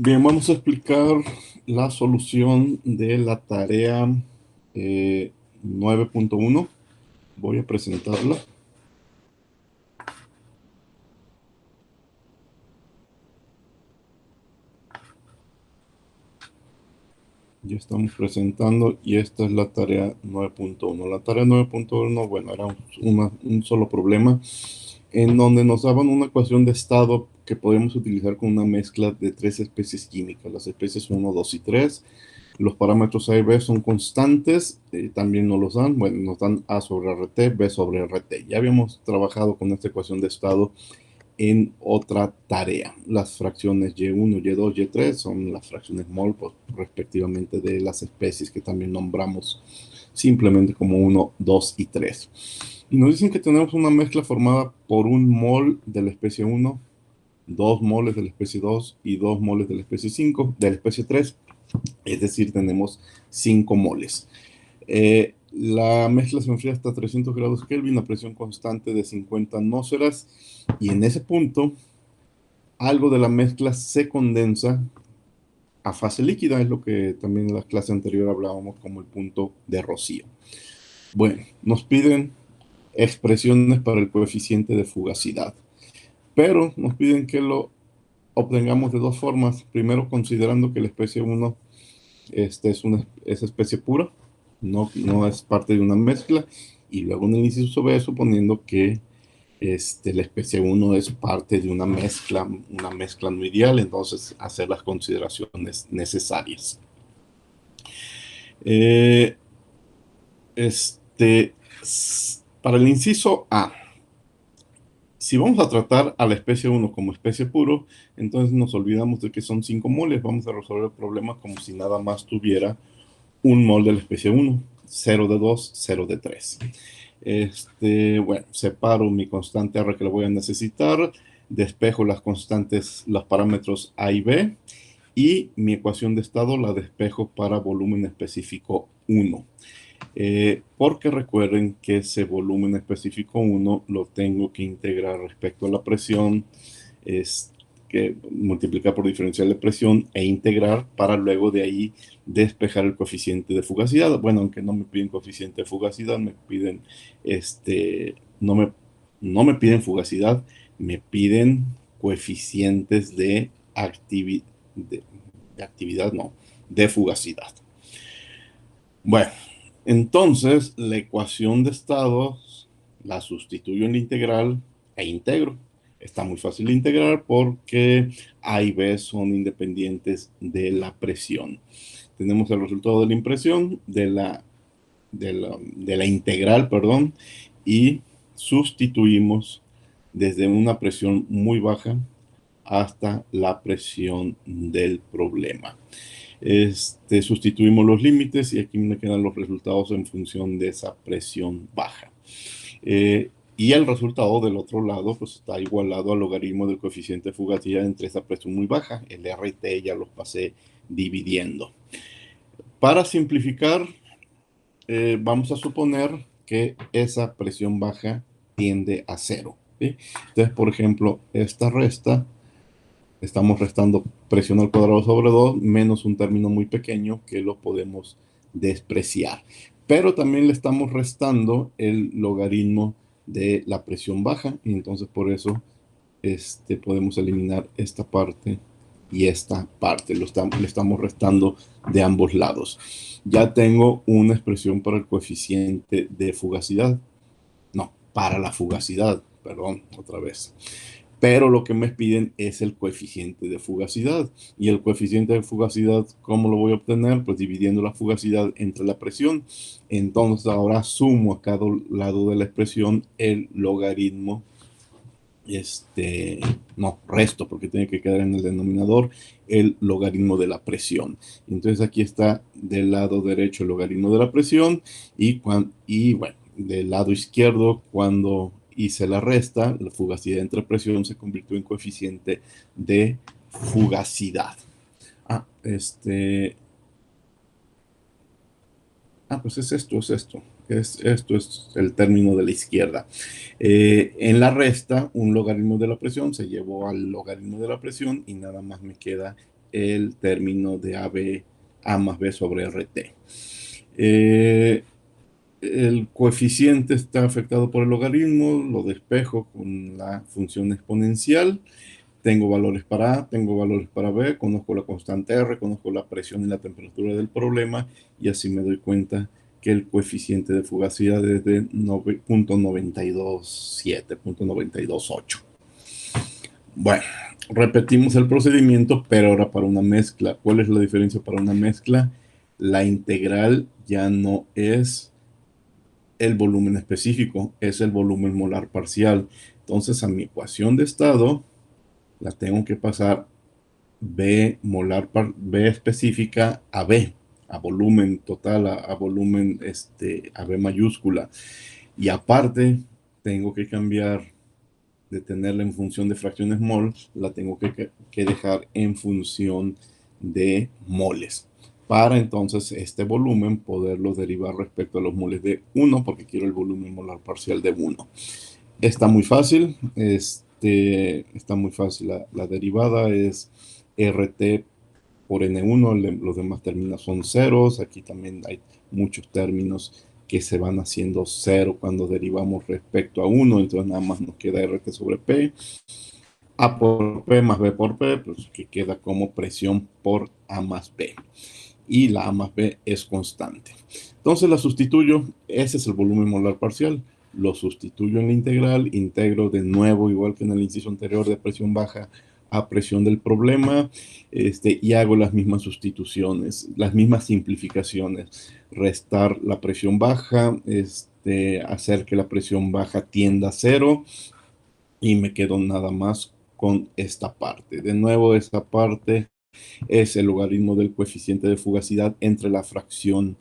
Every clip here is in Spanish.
Bien, vamos a explicar la solución de la tarea 9.1. Voy a presentarla. Ya estamos presentando y esta es la tarea 9.1. La tarea 9.1, bueno, era un solo problema en donde nos daban una ecuación de estado que podemos utilizar con una mezcla de tres especies químicas, las especies 1, 2 y 3. Los parámetros A y B son constantes, también nos los dan, bueno, nos dan A sobre RT, B sobre RT. Ya habíamos trabajado con esta ecuación de estado en otra tarea. Las fracciones Y1, Y2, Y3 son las fracciones mol, pues, respectivamente, de las especies que también nombramos simplemente como 1, 2 y 3. Y nos dicen que tenemos una mezcla formada por un mol de la especie 1, 2 moles de la especie 2 y 2 moles de la especie 5, de la especie 3. Es decir, tenemos 5 moles. La mezcla se enfría hasta 300 grados Kelvin a presión constante de 50 atmósferas y en ese punto algo de la mezcla se condensa a fase líquida, es lo que también en la clase anterior hablábamos como el punto de rocío. Bueno, nos piden expresiones para el coeficiente de fugacidad, pero nos piden que lo obtengamos de dos formas. Primero, considerando que la especie 1 es especie pura, no es parte de una mezcla, y luego en el inciso B, suponiendo que la especie 1 es parte de una mezcla no ideal, entonces hacer las consideraciones necesarias. Eh, este, para el inciso A, si vamos a tratar a la especie 1 como especie puro, entonces nos olvidamos de que son 5 moles. Vamos a resolver el problema como si nada más tuviera un mol de la especie 1, 0 de 2, 0 de 3. Bueno, separo mi constante R que lo voy a necesitar, despejo las constantes, los parámetros A y B, y mi ecuación de estado la despejo para volumen específico 1. Porque recuerden que ese volumen específico 1 lo tengo que integrar respecto a la presión, es que multiplicar por diferencial de presión e integrar para luego de ahí despejar el coeficiente de fugacidad. Bueno, aunque no me piden coeficiente de fugacidad, me piden no me piden fugacidad, me piden coeficientes de actividad, no, de fugacidad. Bueno, entonces la ecuación de estados la sustituyo en la integral e integro. Está muy fácil de integrar porque A y B son independientes de la presión. Tenemos el resultado de la impresión, de la integral, perdón, y sustituimos desde una presión muy baja hasta la presión del problema. Sustituimos los límites y aquí me quedan los resultados en función de esa presión baja. Y el resultado del otro lado pues está igualado al logaritmo del coeficiente de fugacidad entre esa presión muy baja. El RT ya los pasé dividiendo. Para simplificar, vamos a suponer que esa presión baja tiende a cero, ¿sí? Entonces, por ejemplo, esta resta, estamos restando presión al cuadrado sobre 2 menos un término muy pequeño que lo podemos despreciar. Pero también le estamos restando el logaritmo de la presión baja y entonces por eso podemos eliminar esta parte y esta parte. Le estamos restando de ambos lados. Ya tengo una expresión para el coeficiente de fugacidad. No, para la fugacidad, perdón, otra vez. Pero lo que me piden es el coeficiente de fugacidad. Y el coeficiente de fugacidad, ¿cómo lo voy a obtener? Pues dividiendo la fugacidad entre la presión. Entonces ahora sumo a cada lado de la expresión el logaritmo. No, resto, porque tiene que quedar en el denominador el logaritmo de la presión. Entonces aquí está del lado derecho el logaritmo de la presión y bueno, del lado izquierdo, cuando hice la resta, la fugacidad entre presión se convirtió en coeficiente de fugacidad. Ah, pues es esto, esto es el término de la izquierda. En la resta, un logaritmo de la presión se llevó al logaritmo de la presión y nada más me queda el término de AB, A más B sobre RT. El coeficiente está afectado por el logaritmo, lo despejo con la función exponencial. Tengo valores para A, tengo valores para B, conozco la constante R, conozco la presión y la temperatura del problema, y así me doy cuenta que el coeficiente de fugacidad es de 0.927, 0.928. Bueno, repetimos el procedimiento, pero ahora para una mezcla. ¿Cuál es la diferencia para una mezcla? La integral ya no es el volumen específico, es el volumen molar parcial. Entonces, a mi ecuación de estado la tengo que pasar B molar, B específica a B, a volumen total, a volumen, a B mayúscula. Y aparte, tengo que cambiar de tenerla en función de fracciones mol, la tengo que dejar en función de moles, para entonces este volumen poderlo derivar respecto a los moles de 1, porque quiero el volumen molar parcial de 1. Está muy fácil, está muy fácil. La derivada es RT por N1, los demás términos son ceros. Aquí también hay muchos términos que se van haciendo cero cuando derivamos respecto a 1, entonces nada más nos queda RT sobre P. A por P más B por P, pues que queda como presión por A más B. Y la A más B es constante. Entonces la sustituyo, ese es el volumen molar parcial, lo sustituyo en la integral, integro de nuevo, igual que en el inciso anterior, de presión baja a presión del problema, y hago las mismas sustituciones, las mismas simplificaciones, restar la presión baja, hacer que la presión baja tienda a cero, y me quedo nada más con esta parte. De nuevo, esta parte es el logaritmo del coeficiente de fugacidad entre la fracción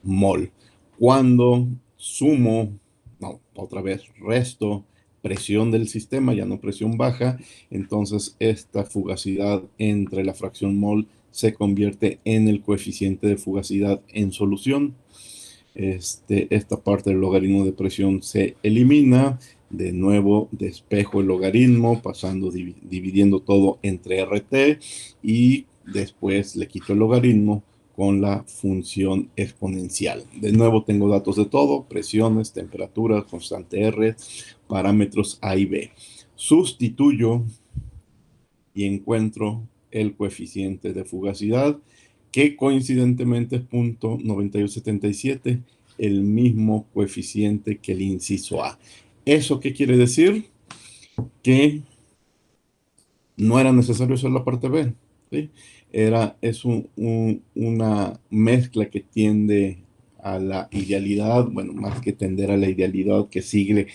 mol. Cuando sumo, no, otra vez resto presión del sistema, ya no presión baja, entonces esta fugacidad entre la fracción mol se convierte en el coeficiente de fugacidad en solución. Esta parte del logaritmo de presión se elimina. De nuevo despejo el logaritmo, pasando, dividiendo todo entre RT, y después le quito el logaritmo con la función exponencial. De nuevo tengo datos de todo: presiones, temperaturas, constante R, parámetros A y B. Sustituyo y encuentro el coeficiente de fugacidad, que coincidentemente es 0.9877, el mismo coeficiente que el inciso A. ¿Eso qué quiere decir? Que no era necesario hacer la parte B, ¿sí? Es una mezcla que tiende a la idealidad, bueno, más que tender a la idealidad, que sigue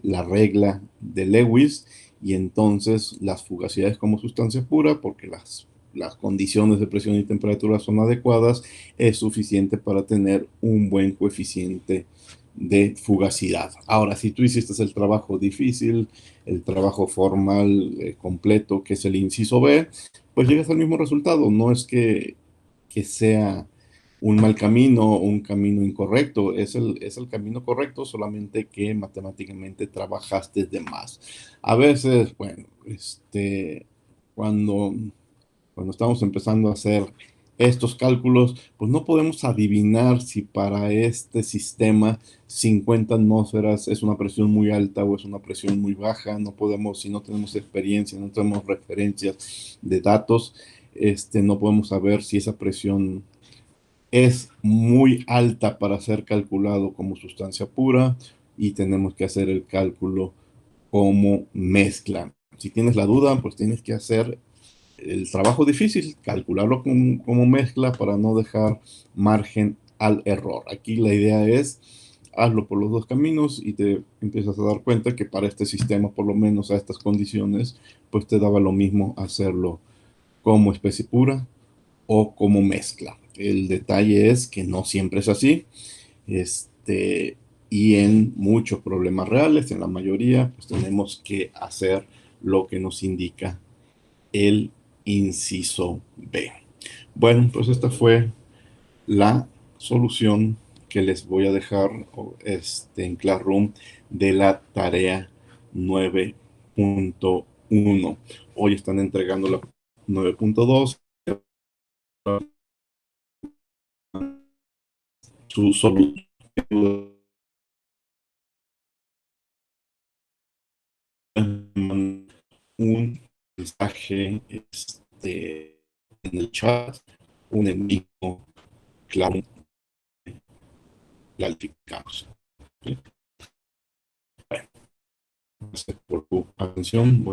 la regla de Lewis, y entonces las fugacidades como sustancia pura, porque las condiciones de presión y temperatura son adecuadas, es suficiente para tener un buen coeficiente de fugacidad. Ahora, si tú hiciste el trabajo difícil, el trabajo formal completo, que es el inciso B, pues llegas al mismo resultado. No es que sea un mal camino o un camino incorrecto, es el camino correcto, solamente que matemáticamente trabajaste de más. A veces, bueno, cuando estamos empezando a hacer estos cálculos, pues no podemos adivinar si para este sistema 50 atmósferas es una presión muy alta o es una presión muy baja. No podemos, si no tenemos experiencia, no tenemos referencias de datos, no podemos saber si esa presión es muy alta para ser calculado como sustancia pura, y tenemos que hacer el cálculo como mezcla. Si tienes la duda, pues tienes que hacer el trabajo difícil, calcularlo como mezcla para no dejar margen al error. Aquí la idea es: hazlo por los dos caminos y te empiezas a dar cuenta que para este sistema, por lo menos a estas condiciones, pues te daba lo mismo hacerlo como especie pura o como mezcla. El detalle es que no siempre es así. Este, y en muchos problemas reales, en la mayoría, pues tenemos que hacer lo que nos indica el inciso B. Bueno, pues esta fue la solución que les voy a dejar en Classroom de la tarea 9.1. Hoy están entregando la 9.2, su solución, un mensaje en el chat, un enemigo, claro, clarificamos. ¿Sí? Bueno, gracias por tu atención.